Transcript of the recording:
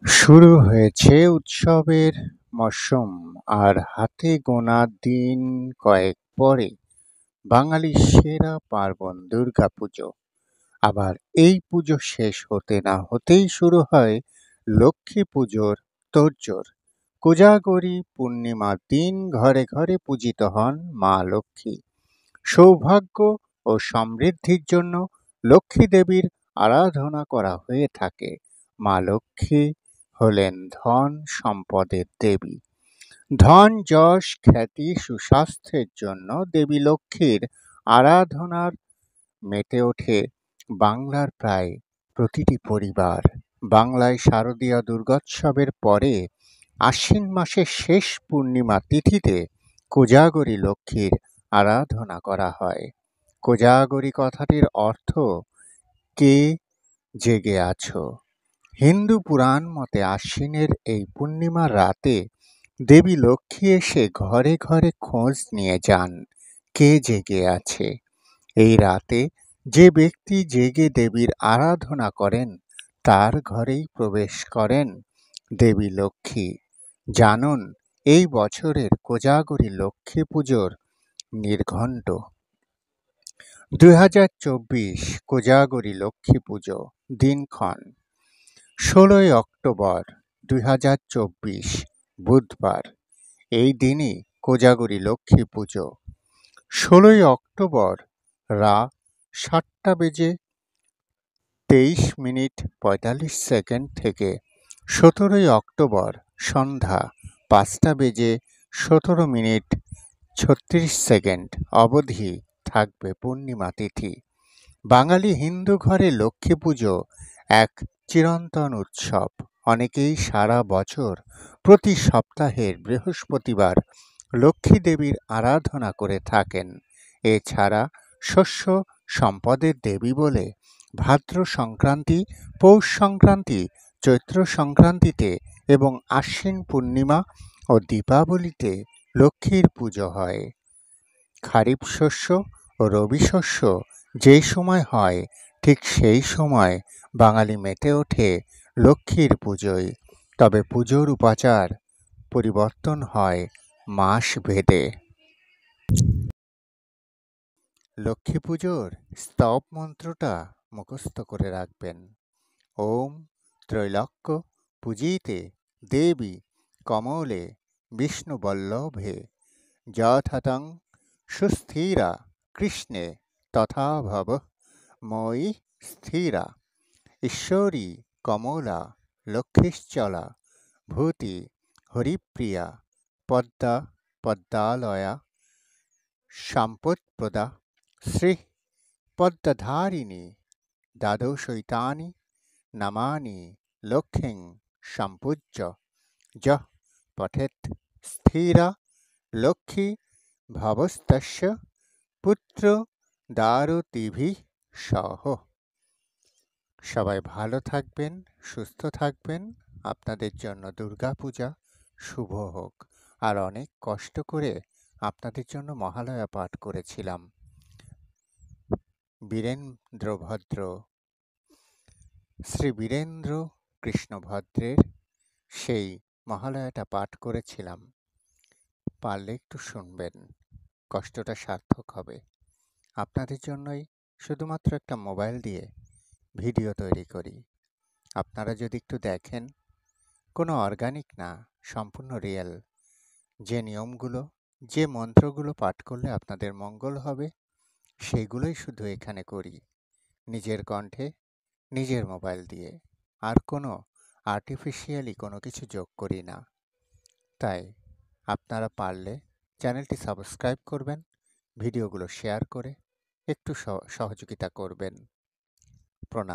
শুরু হয়েছে উৎসবের মরশুম, আর হাতে গোনা দিন কয়েক পরে বাঙালির সেরা পার্বণ দুর্গাপুজো। আবার এই পুজো শেষ হতে না হতেই শুরু হয় লক্ষ্মী পুজোর তোড়জোড়। কোজাগরী পূর্ণিমার দিন ঘরে ঘরে পূজিত হন মা লক্ষ্মী। সৌভাগ্য ও সমৃদ্ধির জন্য লক্ষ্মী দেবীর আরাধনা করা হয়ে থাকে। মা লক্ষ্মী হলেন ধন সম্পদের দেবী। ধন, যশ, খ্যাতি, সুস্বাস্থ্যের জন্য দেবী লক্ষ্মীর আরাধনার মেতে ওঠে বাংলার প্রায় প্রতিটি পরিবার। বাংলায় শারদীয় দুর্গোৎসবের পরে আশ্বিন মাসের শেষ পূর্ণিমা তিথিতে কোজাগরী লক্ষ্মীর আরাধনা করা হয়। কোজাগরী কথাটির অর্থ কে জেগে আছো। হিন্দু পুরাণ মতে আশ্বিনের এই পূর্ণিমার রাতে দেবী লক্ষ্মী এসে ঘরে ঘরে খোঁজ নিয়ে যান কে জেগে আছে। এই রাতে যে ব্যক্তি জেগে দেবীর আরাধনা করেন তার ঘরেই প্রবেশ করেন দেবী লক্ষ্মী। জানুন এই বছরের কোজাগরী লক্ষ্মী পুজোর নির্ঘণ্ট। 2024 কোজাগরী লক্ষ্মী পুজো দিনক্ষণ 16ই অক্টোবর 2024 বুধবার। এই দিনই কোজাগরী লক্ষ্মী পুজো। 16ই অক্টোবর রা 7:23:45 থেকে 17ই অক্টোবর সন্ধ্যা 5:17:36 অবধি থাকবে পূর্ণিমা তিথি। বাঙালি হিন্দু ঘরে লক্ষ্মী পুজো এক চিরন্তন উৎসব। অনেকেই সারা বছর প্রতি সপ্তাহের বৃহস্পতিবার লক্ষ্মী দেবীর আরাধনা করে থাকেন। এছাড়া শস্য সম্পদের দেবী বলে ভাদ্র সংক্রান্তি, পৌষ সংক্রান্তি, চৈত্র সংক্রান্তিতে এবং আশ্বিন পূর্ণিমা ও দীপাবলিতে লক্ষ্মীর পুজো হয়। খারিফ শস্য ও রবি শস্য যেই সময় হয় ঠিক সেই সময় বাঙালি মেতে ওঠে লক্ষ্মীর পুজোয়। তবে পুজোর উপাচার পরিবর্তন হয় মাস ভেদে। লক্ষ্মী পুজোর স্তব মন্ত্রটা মুখস্থ করে রাখবেন। ওম ত্রৈলোক্য পূজিতে দেবী কমলে বিষ্ণুবল্লভে যথাতং সুস্থিরা কৃষ্ণে তথা ভব ময়ি স্থিরা ঈশ্বরী কমলা লক্ষ্মীশ্চলা ভূতি হরিপ্রিয়া পদ্মা পদ্মালয়া সম্পৎপ্রদা শ্রী পদ্মধারিণী দ্বাদশৈতানি নামানি লক্ষ্মীং সম্পূজ্য যঃ পঠেৎ স্থিরা লক্ষ্মী ভবস্তস্য পুত্র দারতিভিঃ সহ। সবাই ভালো থাকবেন, সুস্থ থাকবেন। আপনাদের জন্য দুর্গাপূজা শুভ হোক। আর অনেক কষ্ট করে আপনাদের জন্য মহালয়া পাঠ করেছিলাম। বীরেন্দ্রভদ্র, শ্রী বীরেন্দ্র কৃষ্ণভদ্রের সেই মহালয়াটা পাঠ করেছিলাম। পারলে একটু শুনবেন, কষ্টটা সার্থক হবে। আপনাদের জন্যই শুধুমাত্র একটা মোবাইল দিয়ে ভিডিও তৈরি করি। আপনারা যদি একটু দেখেন, কোনো অর্গানিক না, সম্পূর্ণ রিয়েল। যে নিয়মগুলো, যে মন্ত্রগুলো পাঠ করলে আপনাদের মঙ্গল হবে সেগুলোই শুধু এখানে করি, নিজের কণ্ঠে, নিজের মোবাইল দিয়ে। আর কোনো আর্টিফিশিয়ালি কোনো কিছু যোগ করি না। তাই আপনারা পারলে চ্যানেলটি সাবস্ক্রাইব করবেন, ভিডিওগুলো শেয়ার করে একটু সহযোগিতা করবেন। প্রণাম।